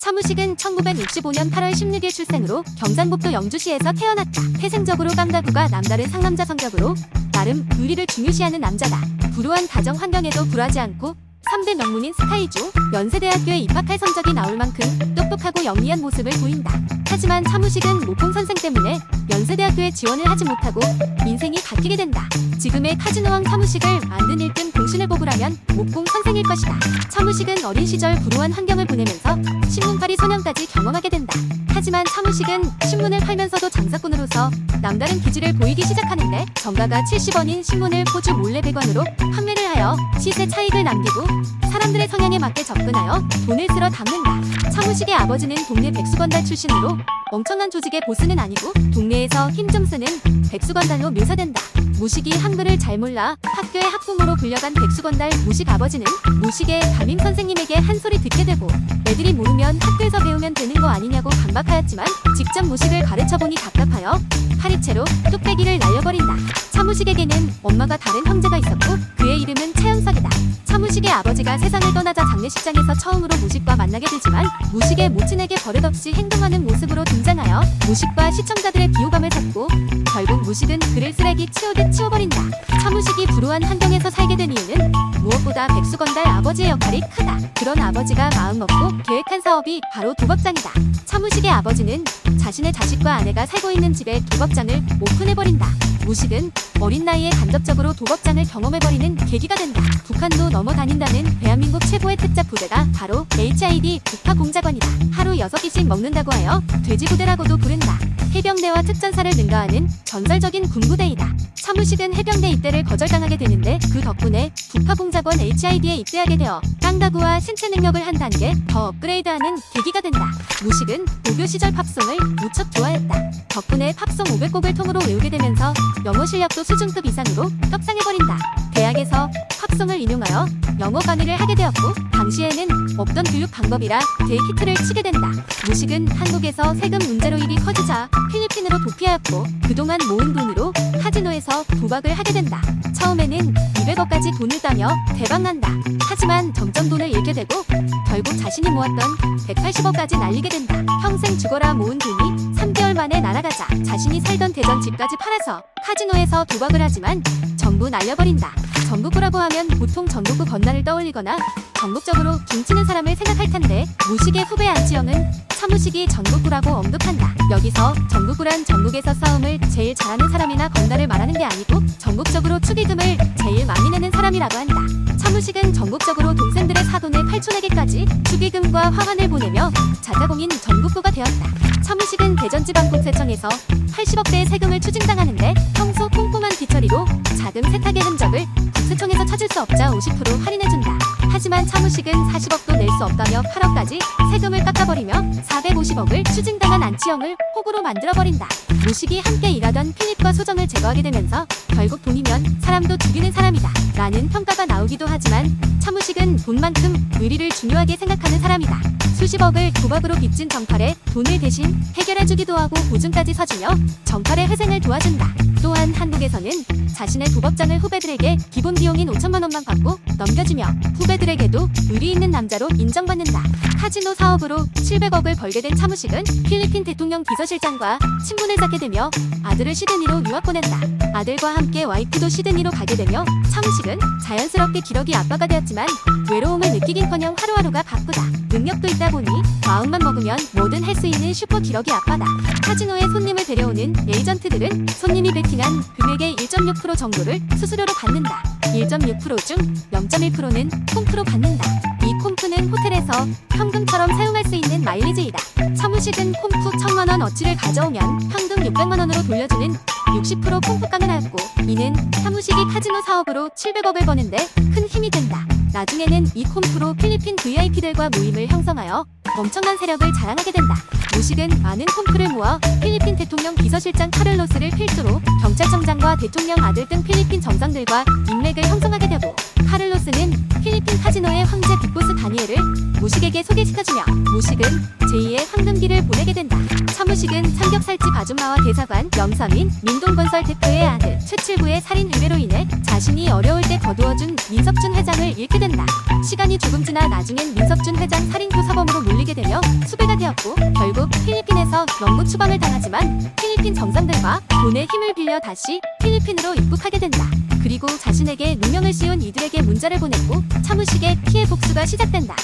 차무식은 1965년 8월 16일 출생으로 경상북도 영주시에서 태어났다. 태생적으로 깡다구가 남다른 상남자 성격으로 나름 의리를 중요시하는 남자다. 불우한 가정 환경에도 굴하지 않고 3대 명문인 스카이조 연세대학교에 입학할 성적이 나올 만큼 똑똑하고 영리한 모습을 보인다. 하지만 차무식은 모공 선생 때문에 연세대학교에 지원을 하지 못하고 인생이 바뀌게 된다. 지금의 카지노왕 차무식을 만든 1등 공신을 뽑으라면 모공 선생일 것이다. 차무식은 어린 시절 불우한 환경을 보내면서 신문팔이 소년까지 경험하게 된다. 하지만 차무식은 신문을 팔면서도 장사꾼으로서 남다른 기질을 보이기 시작하는데 정가가 70원인 신문을 호주 몰래 100원으로 판매를 하여 시세 차익을 남기고 사람들의 성향에 맞게 접근하여 돈을 쓸어 담는다. 차무식의 아버지는 동네 백수건달 출신으로 엄청난 조직의 보스는 아니고 동네에서 힘 좀 쓰는 백수건달로 묘사된다. 무식이 한글을 잘 몰라 학교에 학부모로 불려간 백수건달 무식 아버지는 무식의 담임 선생님에게 한 소리 듣게 되고 애들이 모르면 학교에서 배우면 되는 거 아니냐고 반박하였지만 직접 무식을 가르쳐보니 답답하여 파리채로 뚝배기를 날려버린다. 차무식에게는 엄마가 다른 형제가 있었고 그의 이름은 차연석이다. 차무식의 아버지가 세상을 떠나자 장례식장에서 처음으로 무식과 만나게 되지만 무식의 모친에게 버릇없이 행동하는 모습으로 등장하여 무식과 시청자들의 비호감을 샀고 결국 무식은 그를 쓰레기 치우듯 치워버린다. 차무식이 불우한 환경에서 살게 된 이유는 무엇보다 백수건달 아버지의 역할이 크다. 그런 아버지가 마음먹고 계획한 사업이 바로 도박장이다. 차무식의 아버지는 자신의 자식과 아내가 살고 있는 집에 도박장을 오픈해버린다. 무식은 어린 나이에 간접적으로 도박장을 경험해버리는 계기가 된다. 북한도 넘어다닌다는 대한민국 최고의 특작 부대가 바로 HID 북파공작원이다. 하루 6끼씩 먹는다고 하여 돼지부대라고도 부른다. 해병대와 특전사를 능가하는 전설적인 군부대이다. 차무식은 해병대 입대를 거절당하게 되는데 그 덕분에 북파공작원 HID에 입대하게 되어 깡다구와 신체 능력을 한 단계 더 업그레이드하는 계기가 된다. 무식은 고교 시절 팝송을 무척 좋아했다. 덕분에 팝송 500곡을 통으로 외우게 되면서 영어 실력도 수준급 이상으로 떡상해버린다. 대학에서 팝송을 인용하여 영어 강의를 하게 되었고 당시에는 없던 교육 방법이라 대히트를 치게 된다. 무식은 한국에서 세금 문제로 일이 커지자 필리핀으로 도피하였고 그동안 모은 돈으로 카지노에서 도박을 하게 된다. 처음에는 200억까지 돈을 따며 대박난다. 하지만 점점 돈을 잃게 되고 결국 자신이 모았던 180억까지 날리게 된다. 평생 죽어라 모은 돈이 3개월 만에 날아가자 자신이 살던 대전 집까지 팔아서 카지노에서 도박을 하지만 전부 날려버린다. 전북구라고 하면 보통 전북구 건날을 떠올리거나 전국적으로 둥치는 사람을 생각할 텐데 무식의 후배 안치영은 차무식이 전북구라고 언급한다. 여기서 전북구란 전국에서 싸움을 제일 잘하는 사람이나 건달을 말하는 게 아니고 전국적으로 축의금을 제일 많이 내는 사람이라고 한다. 차무식은 전국적으로 동생들의 사돈을 팔촌에게까지 축의금과 화환을 보내며 자타공인 전북구가 되었다. 차무식은 대전지방국세청에서 80억대의 세금을 추징당하는데 평소 꼼꼼한 뒤처리로 자금 세탁의 흔적을 국세청에서 찾을 수 없자 50% 할인해준다. 하지만 차무식은 40억도 낼 수 없다며 8억까지 세금을 깎아버리며 450억을 추징당한 안치영을 호구로 만들어버린다. 무식이 함께 일하던 필립과 소정을 제거하게 되면서 결국 돈이면 사람도 죽이는 사람이다 라는 평가가 나오기도 하지만 차무식은 돈만큼 의리를 중요하게 생각하는 사람이다. 수십억을 도박으로 빚진 정팔에 돈을 대신 해결해주기도 하고 보증까지 서주며 정팔의 회생을 도와준다. 또한 한국에서는 자신의 도박장을 후배들에게 기본 비용인 5천만 원만 받고 넘겨주며 후배들에게도 의리 있는 남자로 인정받는다. 카지노 사업으로 700억을 벌게 된 차무식은 필리핀 대통령 비서실장과 친분을 쌓게 되며 아들을 시드니로 유학 보낸다. 아들과 함께 와이프도 시드니로 가게 되며 차무식은 자연스럽게 기러기 아빠가 되었지만 외로움을 느끼긴커녕 하루하루가 바쁘다. 능력도 있다 보니 마음만 먹으면 뭐든 할 수 있는 슈퍼 기러기 아빠다. 카지노에 손님을 데려오는 에이전트들은 손님이 베팅한 금액의 1.6% 정도를 수수료로 받는다. 1.6% 중 0.1%는 콤프로 받는다. 이 콤프는 호텔에서 현금처럼 사용할 수 있는 마일리지이다. 차무식은 콤프 1000만원 어치를 가져오면 현금 600만원으로 돌려주는 60% 콤프깡을 하였고 이는 차무식이 카지노 사업으로 700억을 버는데 큰 힘이 된다. 나중에는 이 콤프로 필리핀 VIP들과 모임을 형성하여 엄청난 세력을 자랑하게 된다. 무식은 많은 콤프를 모아 필리핀 대통령 비서실장 카를로스를 필두로 경찰청장과 대통령 아들 등 필리핀 정상들과 인맥을 형성하게 되고 카를로스는 필리핀 카지노의 황제 빅보스 다니엘을 무식에게 소개시켜주며 무식은 제2의 황금기를 보내게 된다. 차무식은 삼겹살집 아줌마와 대사관 영삼인 민동건설 대표의 아들 최칠구의 살인 의뢰로 인해 자신이 어려울 때 거두어준 민석준 회장을 잃게 된다. 시간이 조금 지나 나중엔 민석준 회장 살인교 사범으로 몰리게 알게 되며 수배가 되었고 결국 필리핀에서 영구 추방을 당하지만 필리핀 정상들과 돈의 힘을 빌려 다시 필리핀으로 입국하게 된다. 그리고 자신에게 누명을 씌운 이들에게 문자를 보냈고 차무식의 피해 복수가 시작된다.